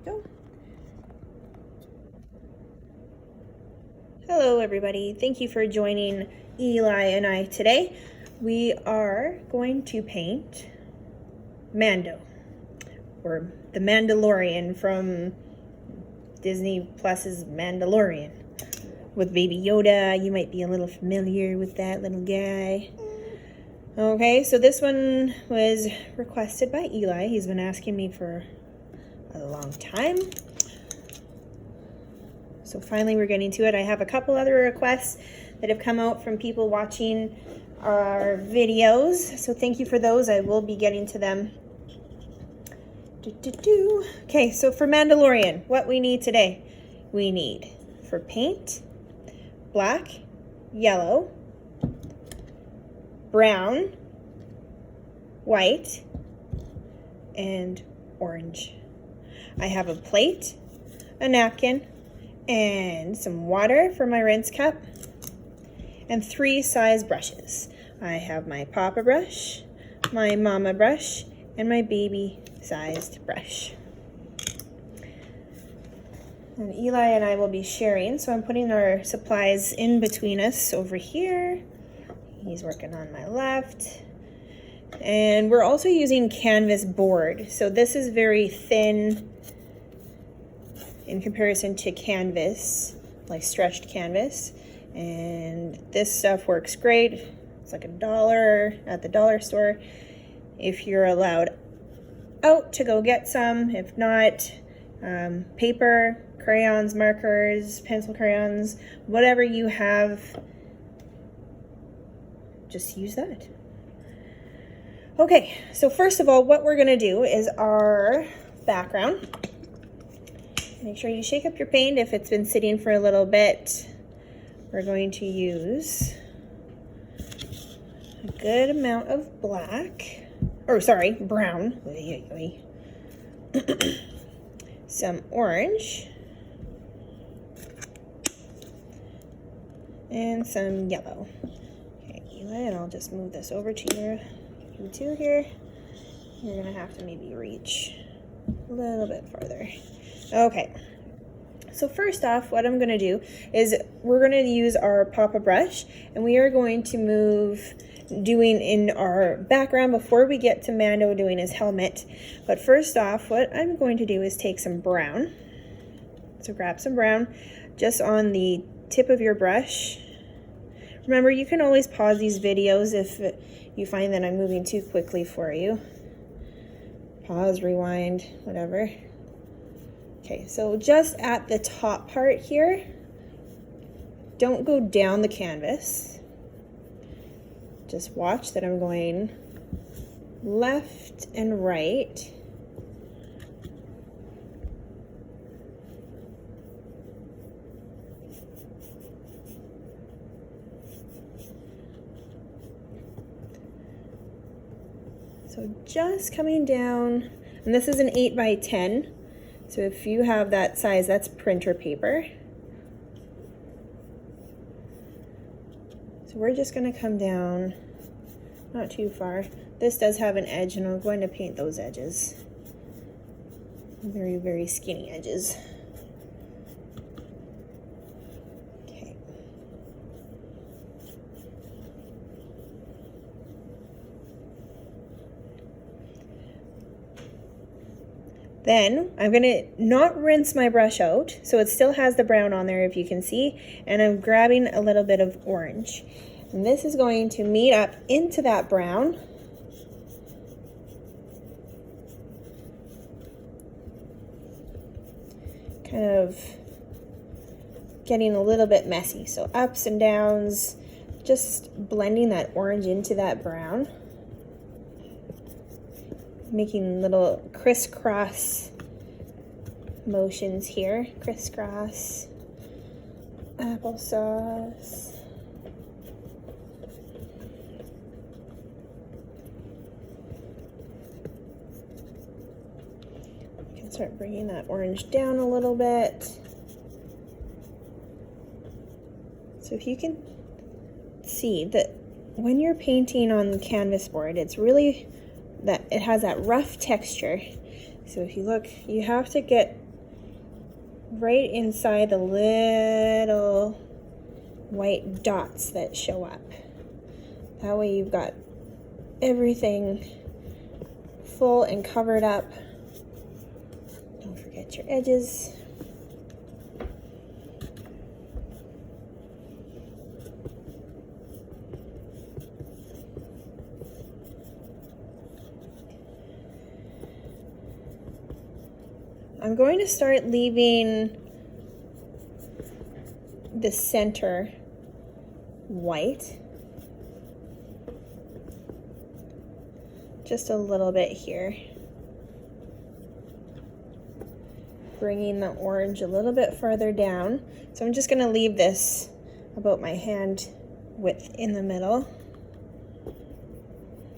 we go. Hello everybody, thank you for joining Eli and I today. We are going to paint Mando, or the Mandalorian from Disney Plus's Mandalorian with Baby Yoda. You might be a little familiar with that little guy. Okay, so this one was requested by Eli. He's been asking me for a long time. So finally we're getting to it. I have a couple other requests that have come out from people watching our videos. So thank you for those. I will be getting to them. Okay, so for Mandalorian, what we need today, we need for paint, black, yellow, brown, white, and orange. I have a plate, a napkin, and some water for my rinse cup, and 3 size brushes. I have my Papa brush, my Mama brush, and my baby sized brush. And Eli and I will be sharing, so I'm putting our supplies in between us over here. He's working on my left. And we're also using canvas board. So this is very thin in comparison to canvas, like stretched canvas. And this stuff works great. It's like $1 at the dollar store if you're allowed out to go get some. If not, paper, crayons, markers, pencil crayons, whatever you have, just use that. Okay, so first of all, what we're gonna do is our background. Make sure you shake up your paint if it's been sitting for a little bit. We're going to use a good amount of black, or sorry, brown. Some orange, and some yellow. Okay, Eli, and I'll just move this over to you two here. You're gonna have to maybe reach a little bit farther. Okay, so first off, what I'm gonna do is we're gonna use our Papa brush, and we are going to move doing in our background before we get to Mando doing his helmet. But first off, what I'm going to do is take some brown. So grab some brown just on the tip of your brush. Remember, you can always pause these videos if you find that I'm moving too quickly for you. Pause, rewind, whatever. Okay, so just at the top part here, don't go down the canvas. Just watch that I'm going left and right. So just coming down, and this is an 8 by 10. So if you have that size, that's printer paper. So we're just gonna come down, not too far. This does have an edge, and I'm going to paint those edges. Very, very skinny edges. Okay. Then I'm gonna not rinse my brush out, so it still has the brown on there if you can see, and I'm grabbing a little bit of orange. And this is going to meet up into that brown. Kind of getting a little bit messy, so ups and downs, just blending that orange into that brown. Making little crisscross motions here. Crisscross, applesauce. You can start bringing that orange down a little bit. So if you can see that when you're painting on the canvas board, it's really that it has that rough texture. So if you look, you have to get right inside the little white dots that show up. That way you've got everything full and covered up. Don't forget your edges. I'm going to start leaving the center white. Just a little bit here. Bringing the orange a little bit farther down. So I'm just going to leave this about my hand width in the middle.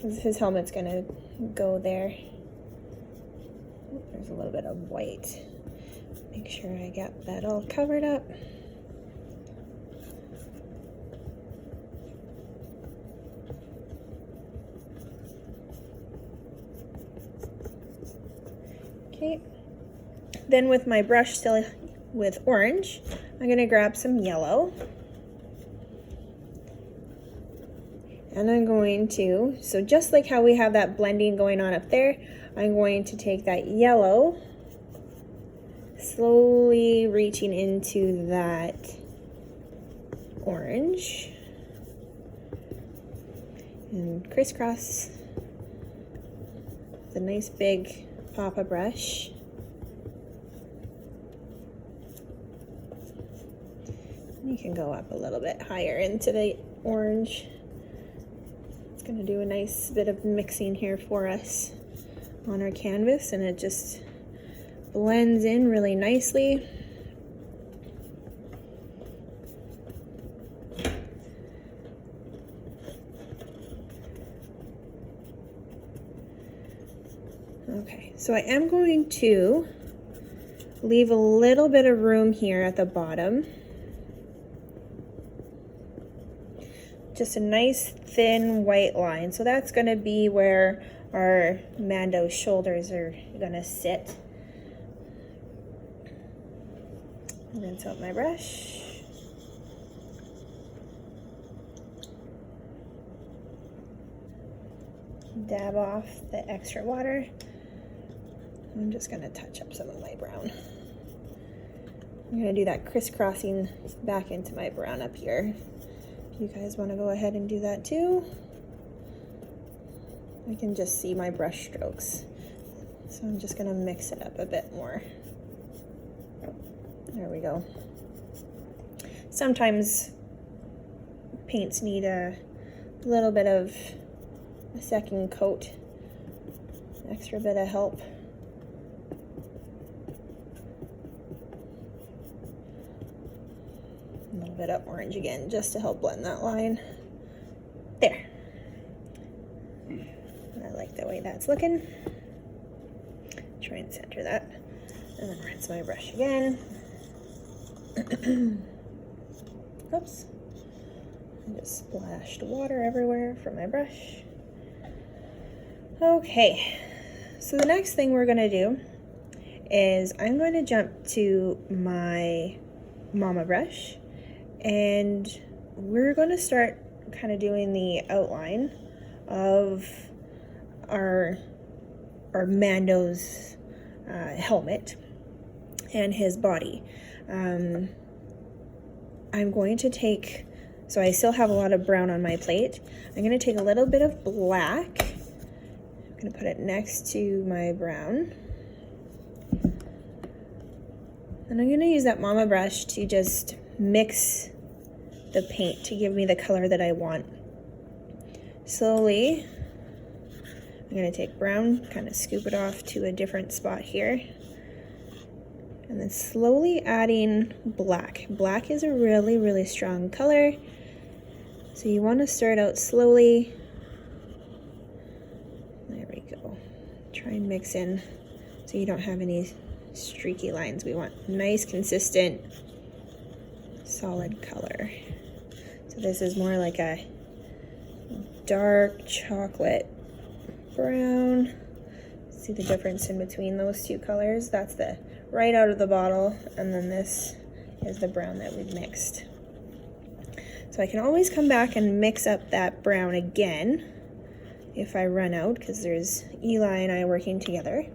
His helmet's going to go there. There's a little bit of white. Make sure I got that all covered up. Okay. Then with my brush still with orange, I'm going to grab some yellow. And I'm going to, so just like how we have that blending going on up there, I'm going to take that yellow, slowly reaching into that orange, and crisscross with a nice big papa brush. You can go up a little bit higher into the orange. It's going to do a nice bit of mixing here for us on our canvas, and it just blends in really nicely. Okay, so I am going to leave a little bit of room here at the bottom. Just a nice thin white line. So that's going to be where our Mando shoulders are going to sit. Rinse out my brush. Dab off the extra water. I'm just going to touch up some of my brown. I'm going to do that crisscrossing back into my brown up here. If you guys want to go ahead and do that too. I can just see my brush strokes. So I'm just going to mix it up a bit more. There we go. Sometimes paints need a little bit of a second coat, extra bit of help. A little bit of orange again, just to help blend that line. There. I like the way that's looking. Try and center that. And then rinse my brush again. Oops. I just splashed water everywhere from my brush. Okay. So the next thing we're going to do is I'm going to jump to my mama brush, and we're going to start kind of doing the outline of our Mando's helmet and his body. I'm going to take, so I still have a lot of brown on my plate. I'm going to take a little bit of black. I'm going to put it next to my brown. And I'm going to use that mama brush to just mix the paint to give me the color that I want. Slowly, I'm going to take brown, kind of scoop it off to a different spot here. And then slowly adding black. Black is a really, really strong color. So you want to start out slowly. There we go. Try and mix in so you don't have any streaky lines. We want nice, consistent, solid color. So this is more like a dark chocolate brown. See the difference in between those two colors? That's the right out of the bottle, and then this is the brown that we've mixed. So I can always come back and mix up that brown again if I run out, because there's Eli and I working together.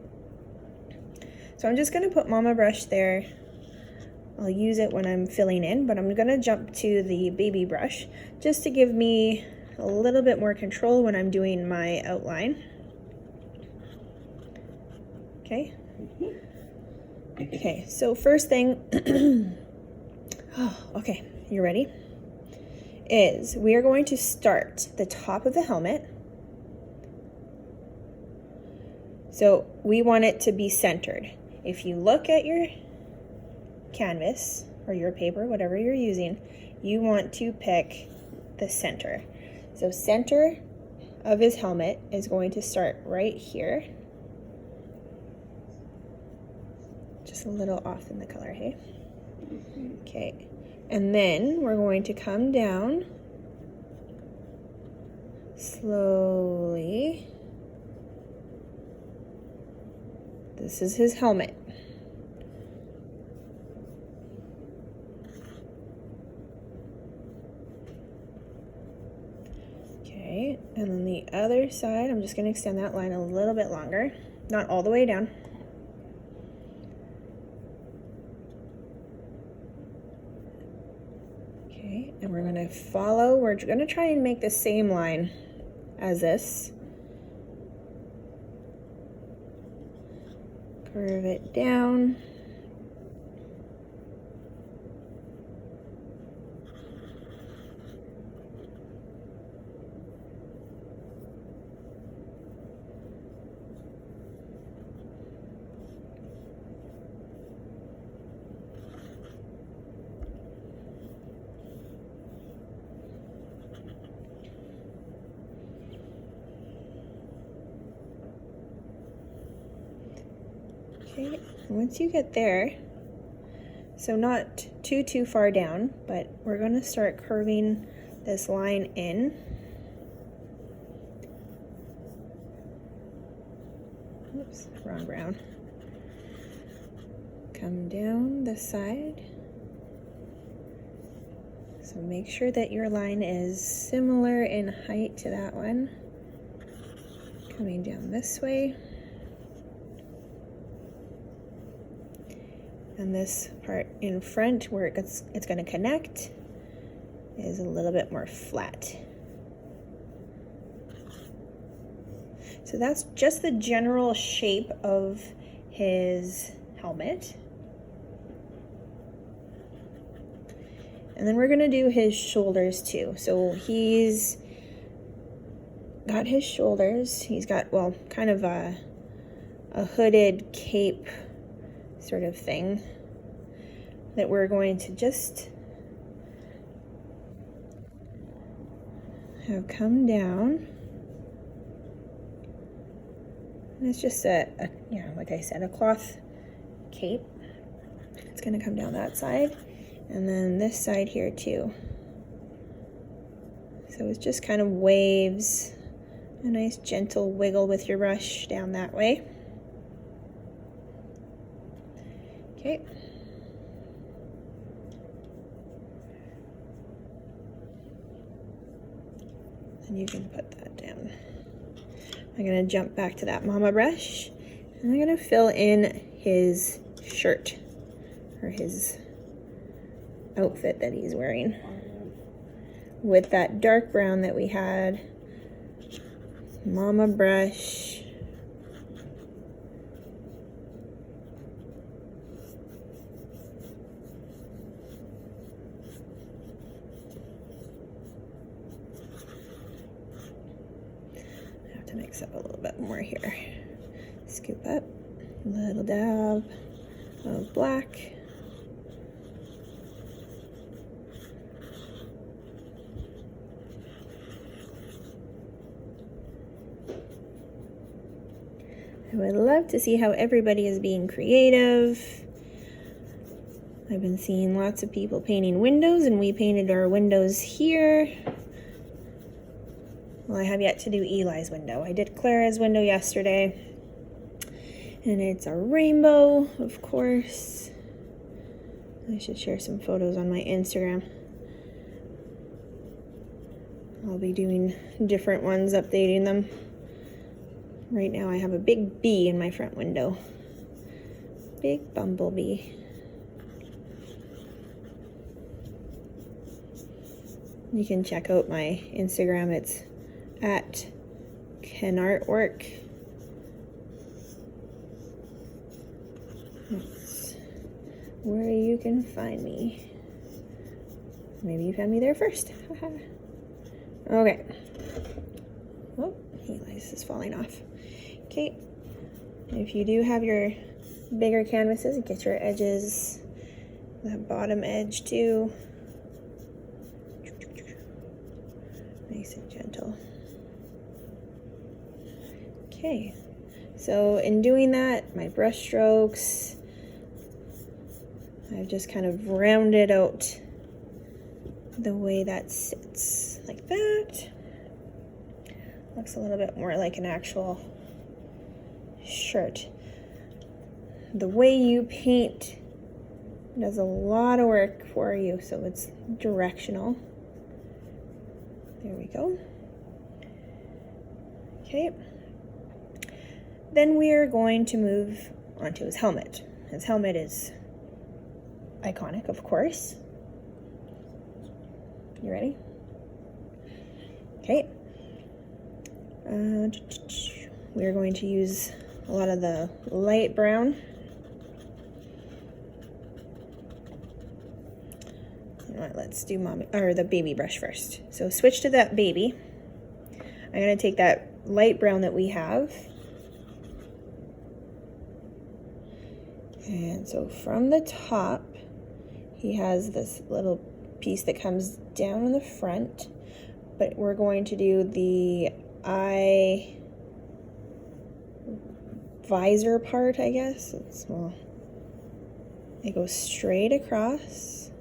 So I'm just going to put Mama Brush there. I'll use it when I'm filling in, but I'm going to jump to the baby brush just to give me a little bit more control when I'm doing my outline. Okay. Okay, so first thing, okay, you ready? Is we are going to start the top of the helmet. So we want it to be centered. If you look at your canvas or your paper, whatever you're using, you want to pick the center. So center of his helmet is going to start right here. Just a little off in the color, hey? Okay, and then we're going to come down slowly. This is his helmet. Okay, and then the other side, I'm just going to extend that line a little bit longer, not all the way down. Okay, and we're going to follow, we're going to try and make the same line as this. Curve it down. Okay, once you get there, so not too far down, but we're going to start curving this line in. Oops, wrong brown. Come down this side. So make sure that your line is similar in height to that one. Coming down this way. And this part in front where it's going to connect is a little bit more flat. So that's just the general shape of his helmet. And then we're going to do his shoulders too. So he's got his shoulders. He's got, well, kind of a hooded cape sort of thing that we're going to just have come down. And it's just like I said, a cloth cape. It's going to come down that side and then this side here too. So it just kind of waves, a nice gentle wiggle with your brush down that way. Okay. And you can put that down. I'm going to jump back to that Mama brush and I'm going to fill in his shirt or his outfit that he's wearing with that dark brown that we had. Mama brush. To mix up a little bit more here. Scoop up a little dab of black. I would love to see how everybody is being creative. I've been seeing lots of people painting windows, and we painted our windows here. Well, I have yet to do Eli's window. I did Clara's window yesterday. And it's a rainbow, of course. I should share some photos on my Instagram. I'll be doing different ones, updating them. Right now I have a big bee in my front window. Big bumblebee. You can check out my Instagram. It's at CanARTwork. That's where you can find me. Maybe you found me there first. Okay. Oh, this is falling off. Okay. If you do have your bigger canvases, get your edges, the bottom edge too. Nice and gentle. Okay. So in doing that, my brush strokes, I've just kind of rounded out the way that sits, like that. Looks a little bit more like an actual shirt. The way you paint does a lot of work for you, so it's directional. There we go. Okay. Then we are going to move onto his helmet. His helmet is iconic, of course. You ready? Okay. We are going to use a lot of the light brown. You know what, let's do the baby brush first. So switch to that baby. I'm going to take that light brown that we have. And so from the top, he has this little piece that comes down in the front, but we're going to do the eye visor part, I guess. It's small. It goes straight across.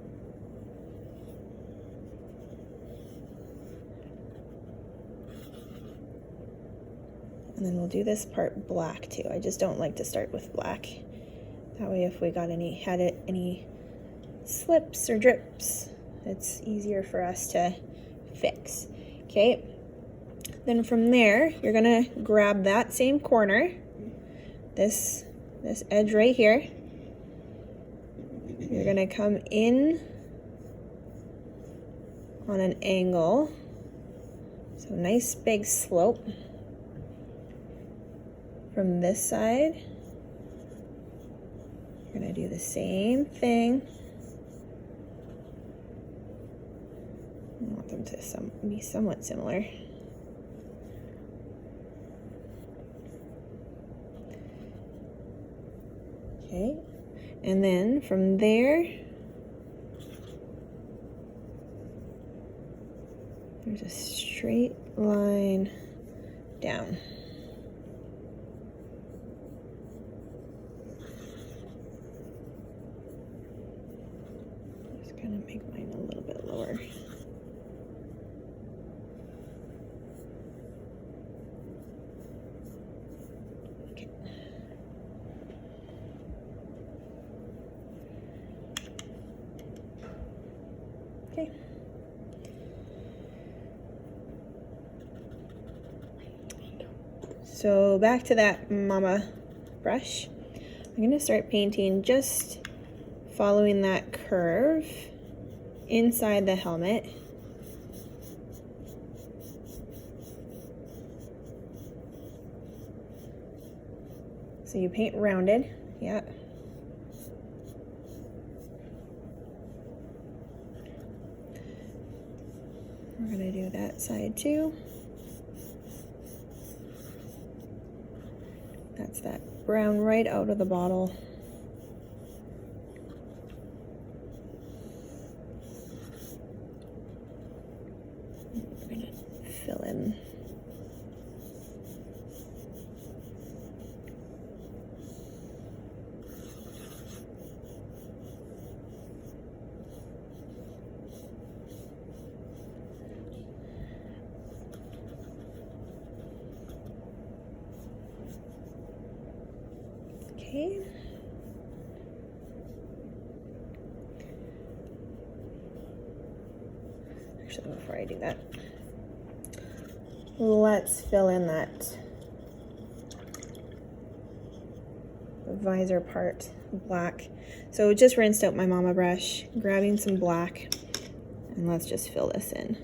And then we'll do this part black too. I just don't like to start with black. That way if we got any slips or drips, it's easier for us to fix. Okay, then from there, you're gonna grab that same corner, this edge right here. You're gonna come in on an angle, so nice big slope from this side. You're gonna do the same thing. I want them to be somewhat similar. Okay, and then from there, there's a straight line down. Just gonna make mine a little bit lower. Okay. So back to that mama brush. I'm going to start painting just following that curve inside the helmet. So you paint rounded, yeah. We're going to do that side too. That's that brown right out of the bottle. We're going to fill in. Okay. Actually, before I do that, let's fill in that visor part black. So just rinsed out my mama brush, grabbing some black, and let's just fill this in.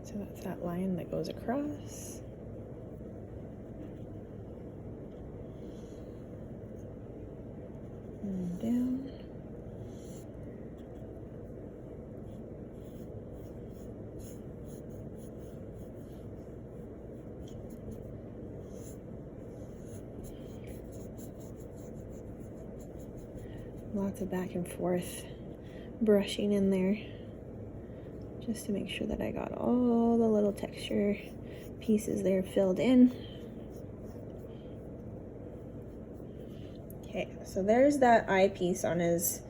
So that's that line that goes across. And down. Lots of back and forth brushing in there, just to make sure that I got all the little texture pieces there filled in. Okay, so there's that eyepiece on his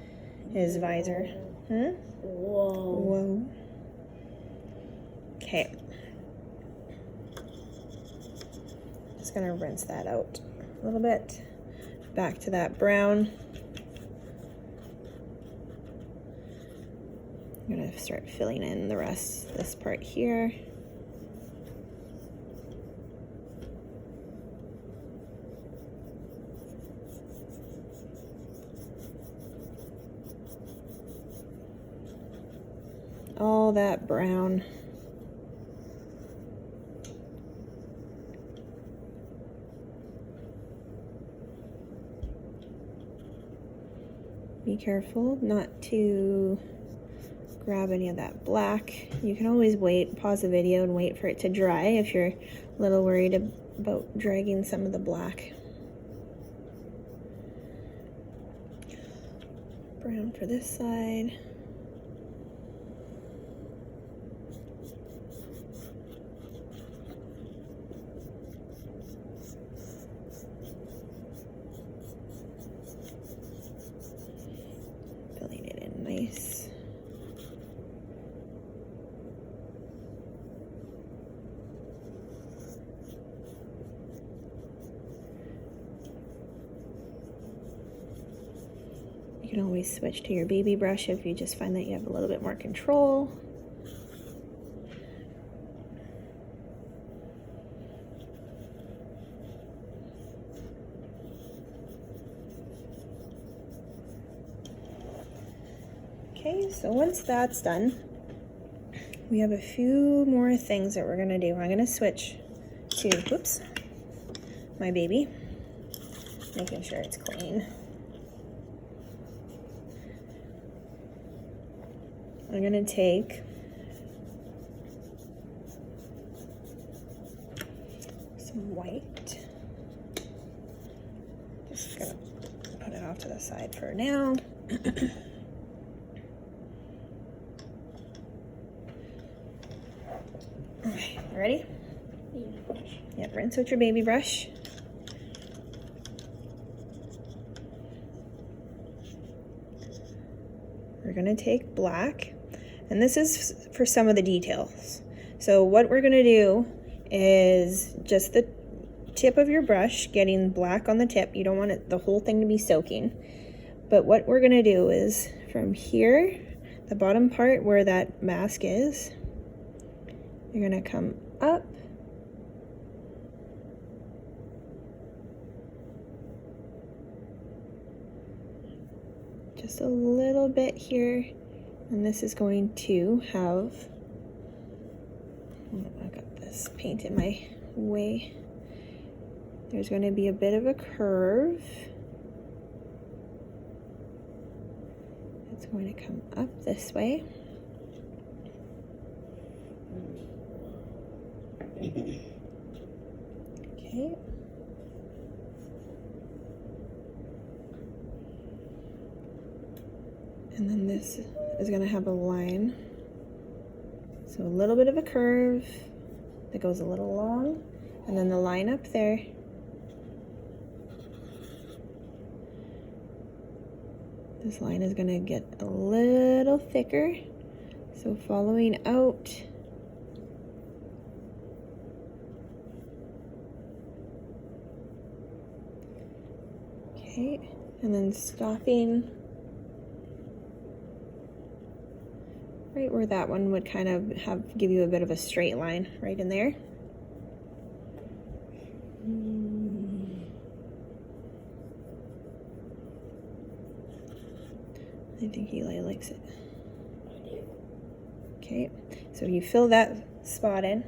visor. Whoa. Whoa. Okay. Just gonna rinse that out a little bit. Back to that brown. I'm gonna start filling in the rest, this part here. All that brown. Be careful not to grab any of that black. You can always wait, pause the video and wait for it to dry if you're a little worried about dragging some of the black. Brown for this side. Filling it in nice. You can always switch to your baby brush if you just find that you have a little bit more control. Okay, so once that's done, we have a few more things that we're gonna do. I'm gonna switch to, whoops, my baby, making sure it's clean. I'm gonna take some white. Just gonna put it off to the side for now. Okay, ready? Yep, rinse with your baby brush. We're gonna take black, and this is for some of the details. So what we're gonna do is just the tip of your brush, getting black on the tip. You don't want it, the whole thing to be soaking. But what we're gonna do is from here, the bottom part where that mask is, you're gonna come up just a little bit here, and this is going to have, I've got this paint in my way. There's going to be a bit of a curve. It's going to come up this way. Okay. And then this is going to have a line. So a little bit of a curve that goes a little long, and then the line up there. This line is going to get a little thicker. So following out, okay, and then stopping right where that one would kind of give you a bit of a straight line right in there. I think Eli likes it. Okay, so you fill that spot in.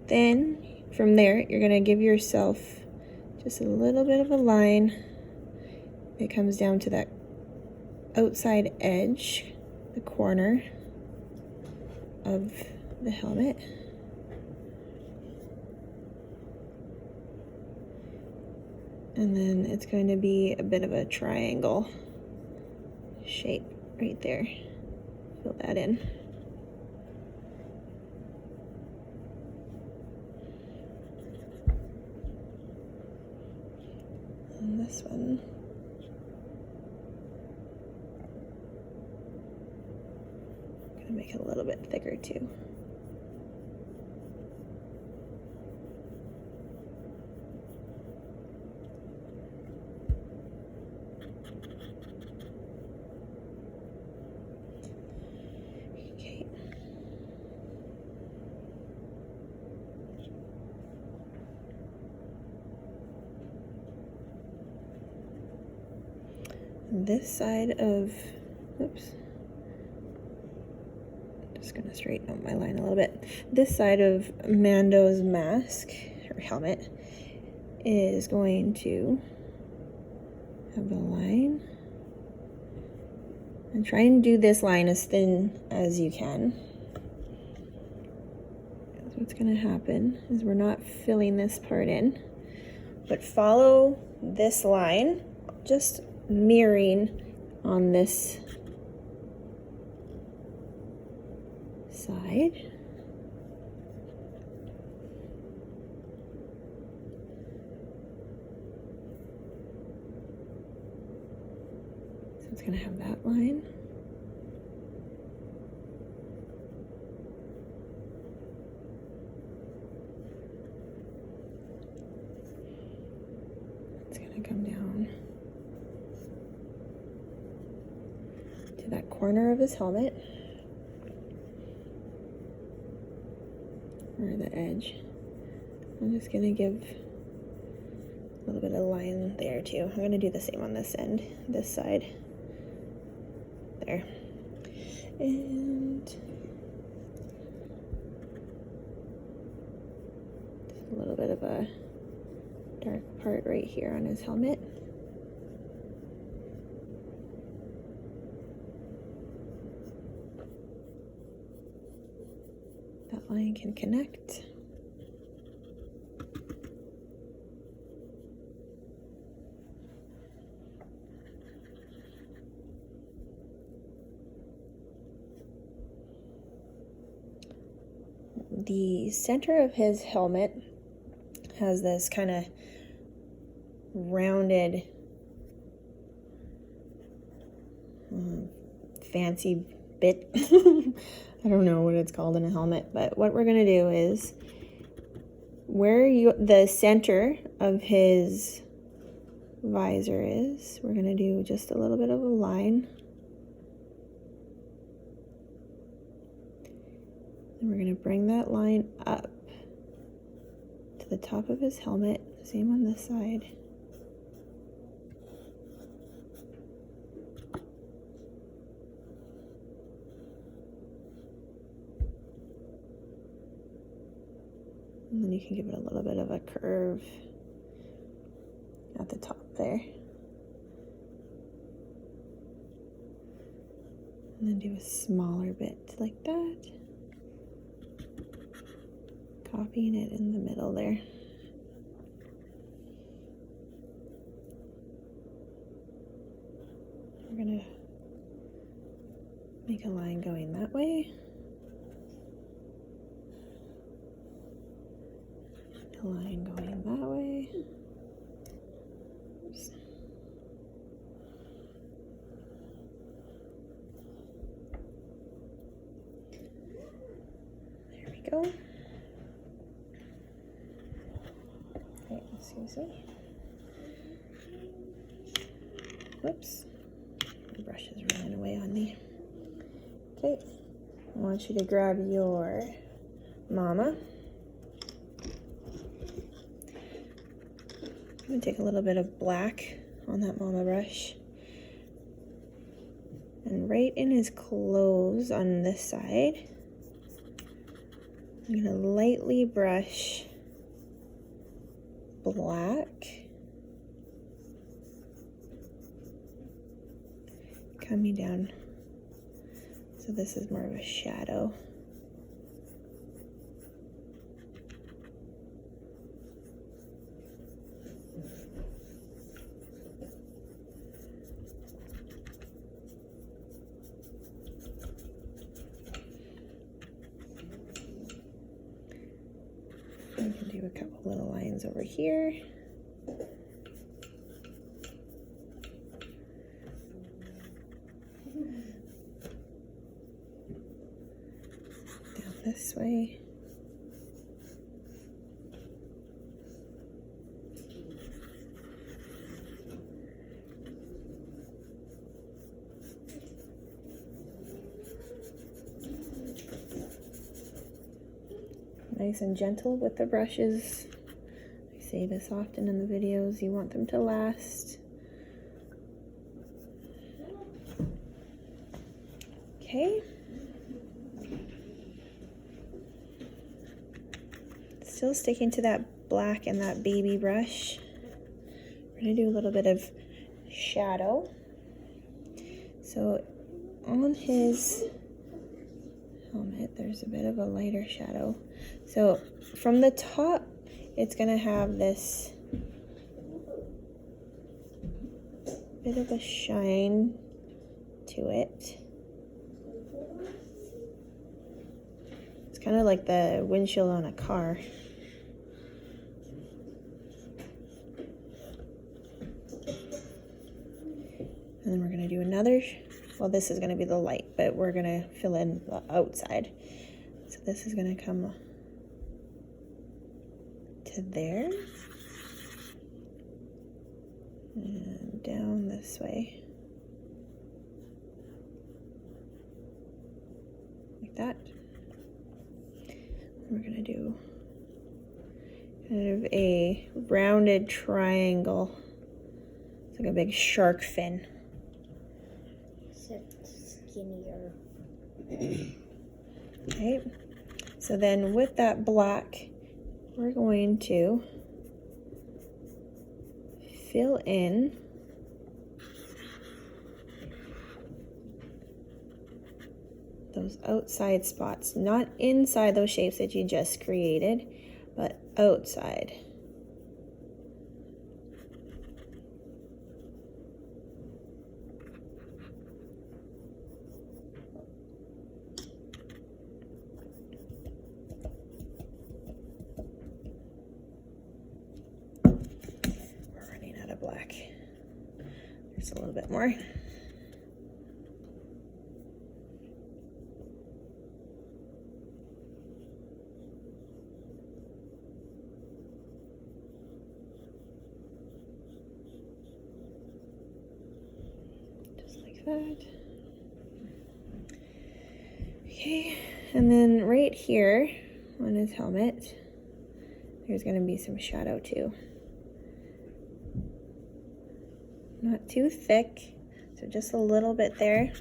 Then from there, you're gonna give yourself just a little bit of a line that comes down to that outside edge, the corner of the helmet. And then it's going to be a bit of a triangle shape right there. Fill that in. And this one. I'm gonna make it a little bit thicker too. This side of, oops, just gonna straighten out my line a little bit. This side of Mando's mask, or helmet, is going to have the line. And try and do this line as thin as you can. Because what's gonna happen is we're not filling this part in, but follow this line, just mirroring on this side. So it's going to have that line. It's going to come down to that corner of his helmet, or the edge. I'm just gonna give a little bit of line there too. I'm gonna do the same on this end, this side. There. And just a little bit of a dark part right here on his helmet. That line can connect. The center of his helmet has this kind of rounded, fancy bit. I don't know what it's called in a helmet, but what we're gonna do is where the center of his visor is, we're gonna do just a little bit of a line. And we're gonna bring that line up to the top of his helmet, same on this side. And then you can give it a little bit of a curve at the top there. And then do a smaller bit like that. Copying it in the middle there. We're gonna Make a line going that way. A line going that way. Oops. There we go. Okay, excuse me. Whoops. The brush is running away on me. Okay, I want you to grab your mama. I'm going to take a little bit of black on that mama brush. And right in his clothes on this side, I'm going to lightly brush black. Coming down. So this is more of a shadow. I can do a couple little lines over here. Down this way. Nice and gentle with the brushes. I say this often in the videos, you want them to last. Okay. Still sticking to that black and that baby brush. We're going to do a little bit of shadow. So on his helmet, there's a bit of a lighter shadow. So from the top, it's going to have this bit of a shine to it. It's kind of like the windshield on a car. And then we're going to do another, well, this is going to be the light, but we're going to fill in the outside. So this is going to come to there. And down this way. Like that. We're going to do kind of a rounded triangle. It's like a big shark fin. Skinnier. Okay, so then with that black, we're going to fill in those outside spots, not inside those shapes that you just created, but outside. Black. There's a little bit more. Just like that. Okay, and then right here on his helmet, there's going to be some shadow too. Not too thick, so just a little bit there.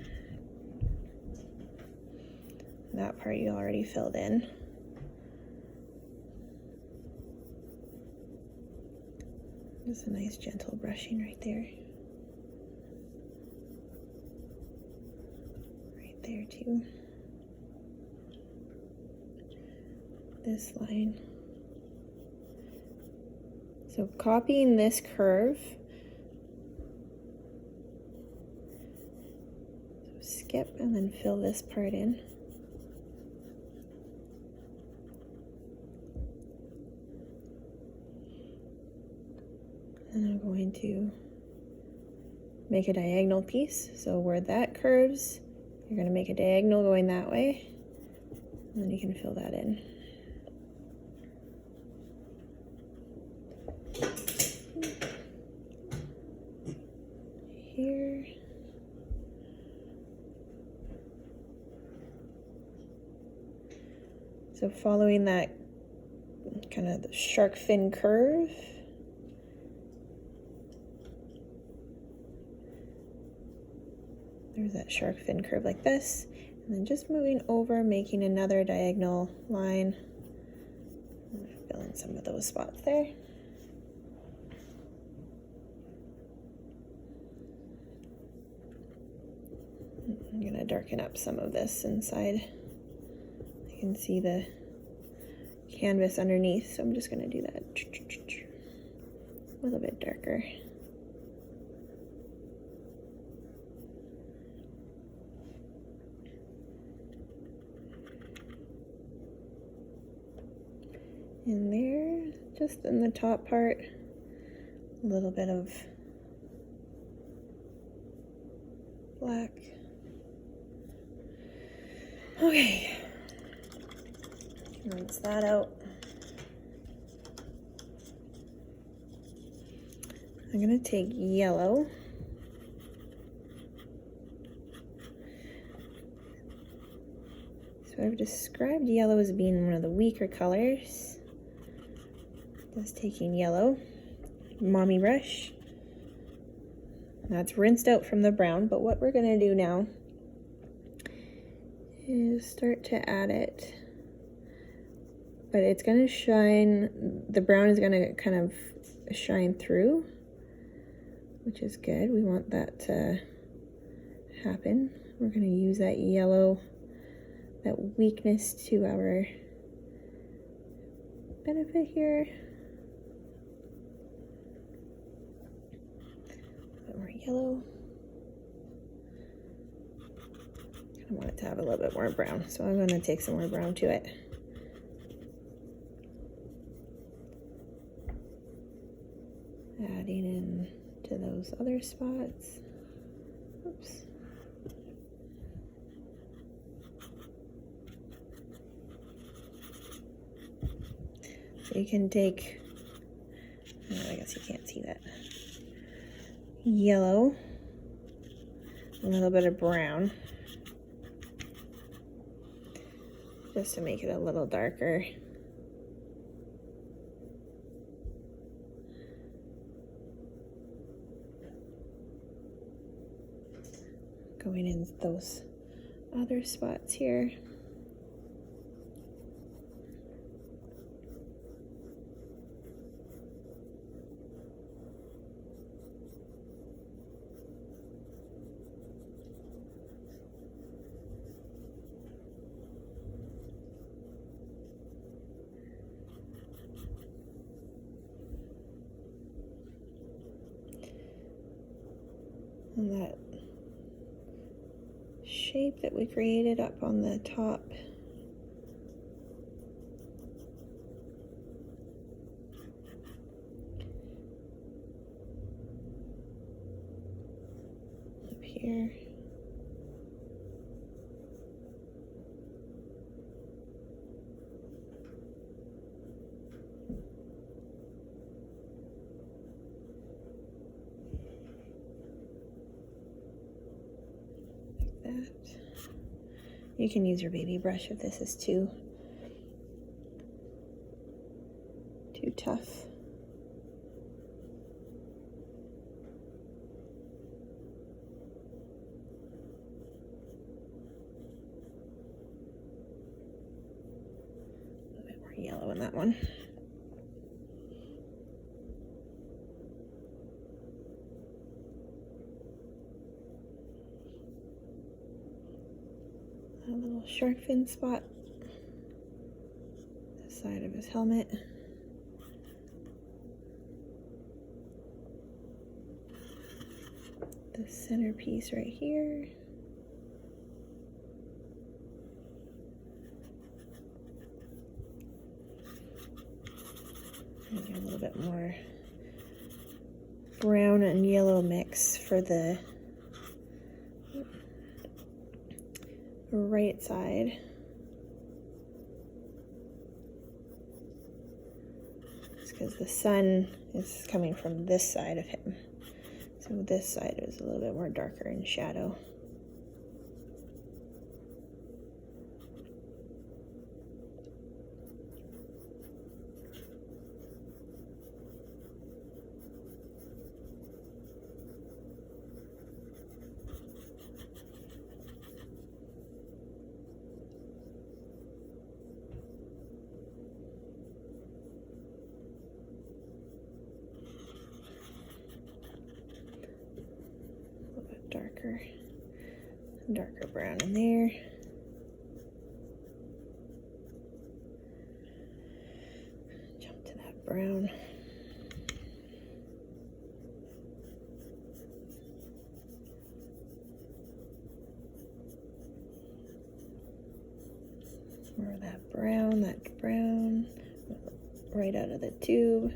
That part you already filled in. Just a nice gentle brushing right there. Right there too. This line. So copying this curve. skip and then fill this part in. And I'm going to make a diagonal piece. So where that curves, you're going to make a diagonal going that way, and then you can fill that in. Here. So following that kind of the shark fin curve, there's that shark fin curve like this, and then just moving over, making another diagonal line. Fill in some of those spots there. I'm gonna darken up some of this inside. I can see the canvas underneath, so I'm just gonna do that a little bit darker. In there, just in the top part, a little bit of black. Okay, rinse that out. I'm gonna take yellow. So I've described yellow as being one of the weaker colors. Just taking yellow, mommy brush. That's rinsed out from the brown, but what we're gonna do now is start to add it. But it's gonna shine, the brown is gonna kind of shine through, which is good. We want that to happen. We're gonna use that yellow, that weakness to our benefit here. More yellow. I want it to have a little bit more brown, so I'm going to take some more brown to it. Adding in to those other spots. Oops. So you can take, I guess you can't see that. Yellow, a little bit of brown, just to make it a little darker. Going in those other spots here. And that shape that we created up on the top. Up here. That. You can use your baby brush if this is too tough. A little bit more yellow in that one. A little shark fin spot, the side of his helmet. The centerpiece right here. Maybe a little bit more brown and yellow mix for the right side. It's because the sun is coming from this side of him. So this side is a little bit more darker in shadow. Darker brown in there. Jump to that brown. More of that brown, right out of the tube.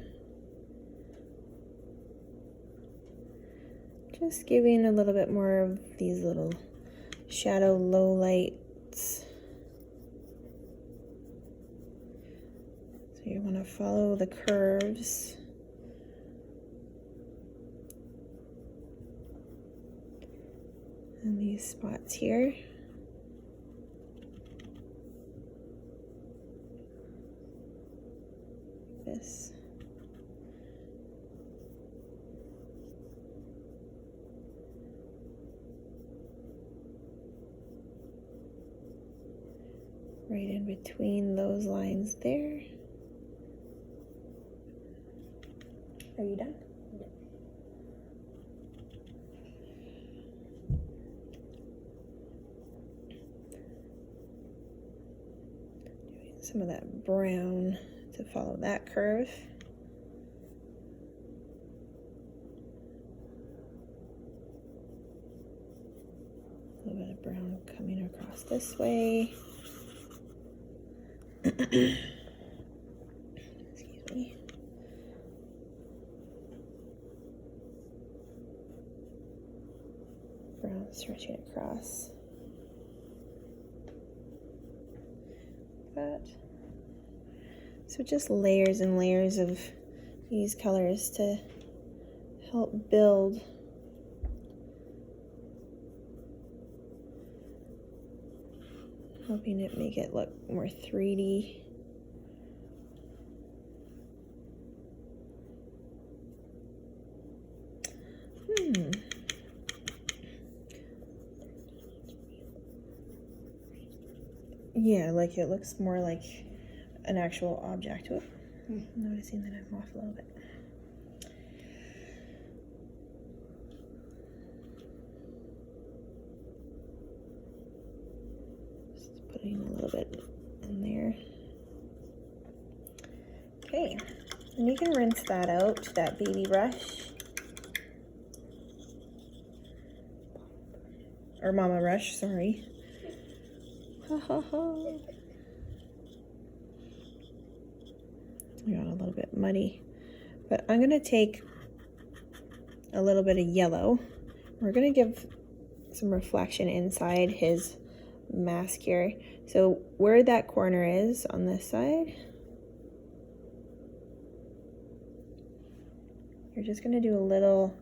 Just giving a little bit more of these little shadow low lights. So you want to follow the curves. And these spots here. This. Right in between those lines there. Are you done? Yeah. Doing some of that brown to follow that curve. A little bit of brown coming across this way. Excuse me. Brown stretching across. That. So just layers and layers of these colors to help build helping it make it look more 3D. Yeah, like it looks more like an actual object. Oh, I'm noticing that I'm off a little bit. Putting a little bit in there. Okay, and you can rinse that out, that baby brush. Or mama brush, sorry. Ha ha ha. I got a little bit muddy. But I'm gonna take a little bit of yellow. We're gonna give some reflection inside his mask here. So where that corner is on this side, you're just going to do a little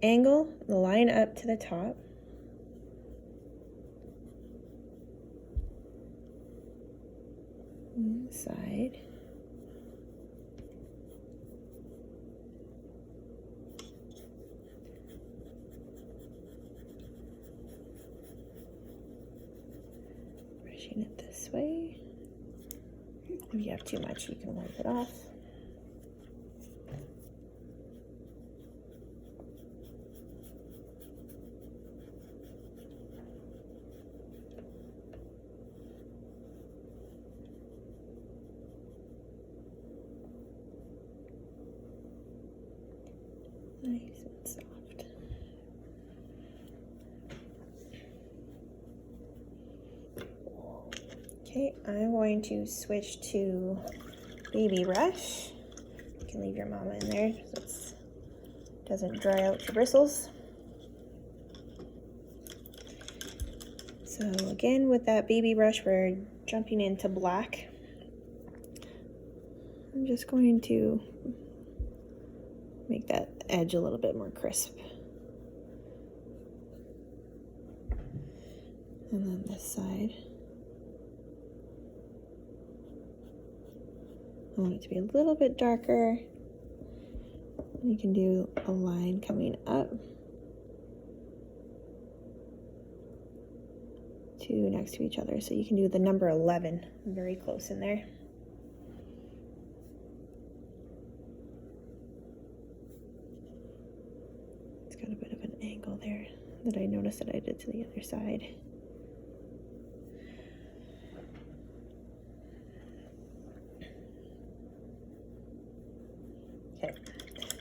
angle, line up to the top. Inside. It this way. If you have too much, you can wipe it off. Nice and soft. Okay, I'm going to switch to baby brush. can leave your mama in there so it doesn't dry out your bristles. So again, with that baby brush, we're jumping into black. I'm just going to make that edge a little bit more crisp. And then this side, I want it to be a little bit darker. You can do a line coming up. Two next to each other, so you can do the number 11 very close in there. It's got a bit of an angle there that I noticed that I did to the other side. Okay,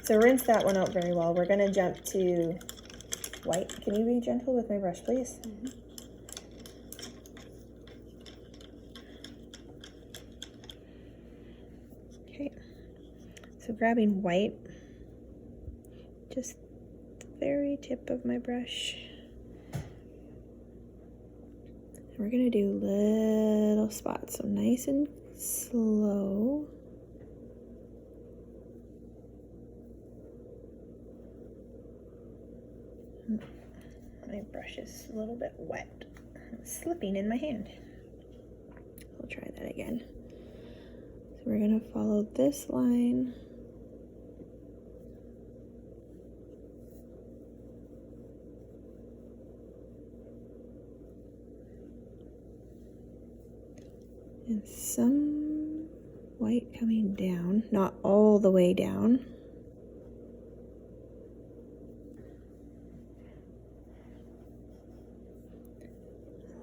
so rinse that one out very well. We're going to jump to white. Can you be gentle with my brush, please? Mm-hmm. So grabbing white, just the very tip of my brush. And we're gonna do little spots, so nice and slow. My brush is a little bit wet. It's slipping in my hand. We'll try that again. So we're gonna follow this line. And some white coming down, not all the way down.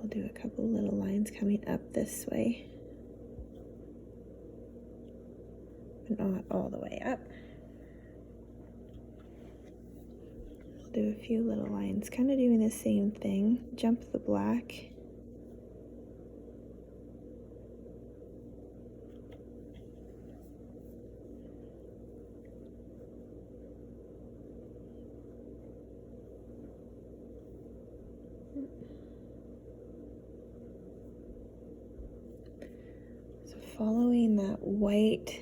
I'll do a couple little lines coming up this way, but not all the way up. I'll do a few little lines, kind of doing the same thing. Jump the black. Following that white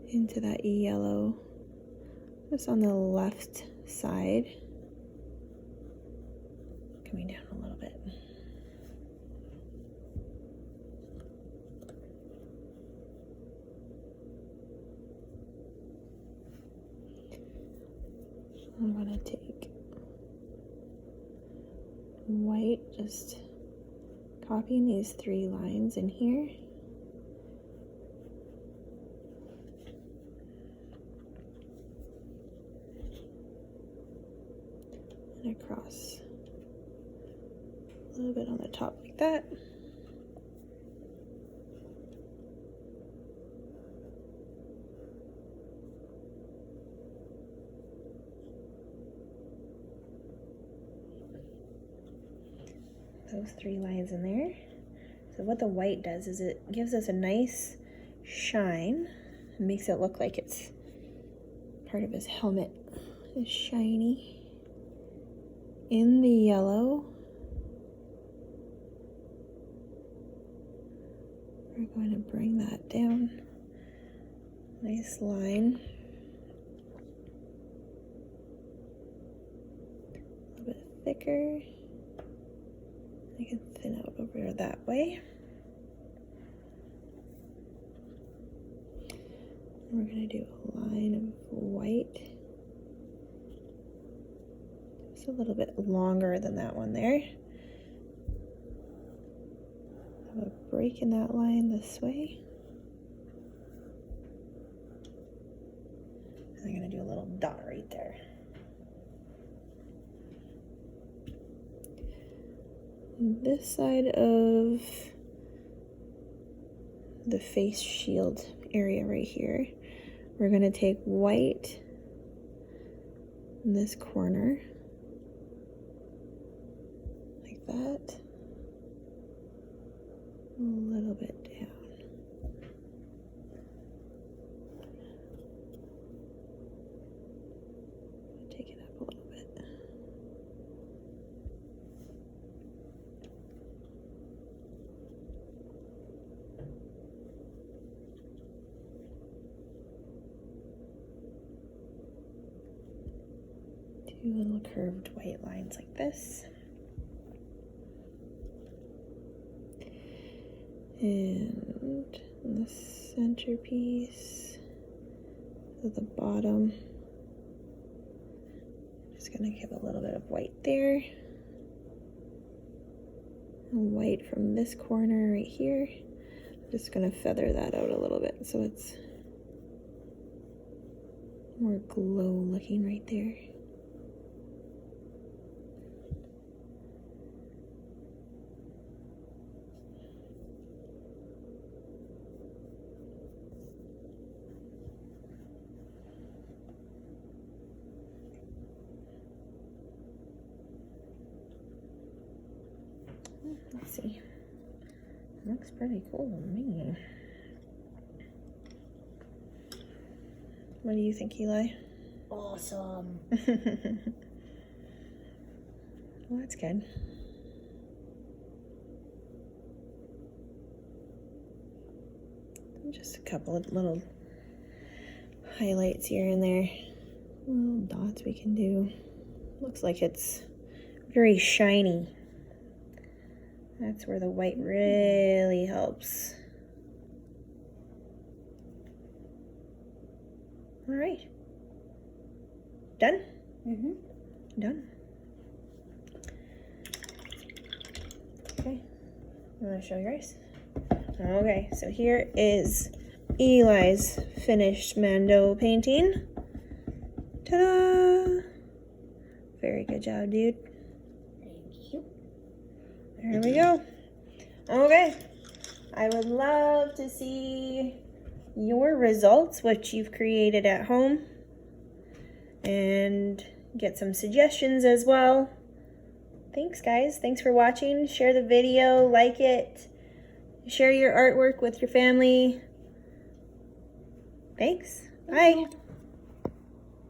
into that yellow, just on the left side, coming down a little bit. I'm going to take white, just copying these three lines in here. And across a little bit on the top like that. Those three lines in there. So what the white does is it gives us a nice shine. It makes it look like it's part of his helmet is shiny. In the yellow, we're going to bring that down. Nice line. A little bit thicker. I can thin out over that way. We're going to do a line of white. Just a little bit longer than that one there. Have a break in that line this way. And I'm going to do a little dot right there. This side of the face shield area right here, we're going to take white in this corner like that, a little bit down, Two little curved white lines like this. And the centerpiece at the bottom. Just gonna give a little bit of white there. And white from this corner right here. I'm just gonna feather that out a little bit so it's more glow looking right there. Let's see. It looks pretty cool to me. What do you think, Eli? Awesome. Well, that's good. Just a couple of little highlights here and there. Little dots we can do. Looks like it's very shiny. That's where the white really helps. All right. Done? Mm-hmm. Done. Okay. You want to show yours? Okay, so here is Eli's finished Mando painting. Ta-da! Very good job, dude. Thank you. There we go. Okay. I would love to see your results, what you've created at home, and get some suggestions as well. Thanks, guys. Thanks for watching. Share the video, like it, share your artwork with your family. Thanks. Bye.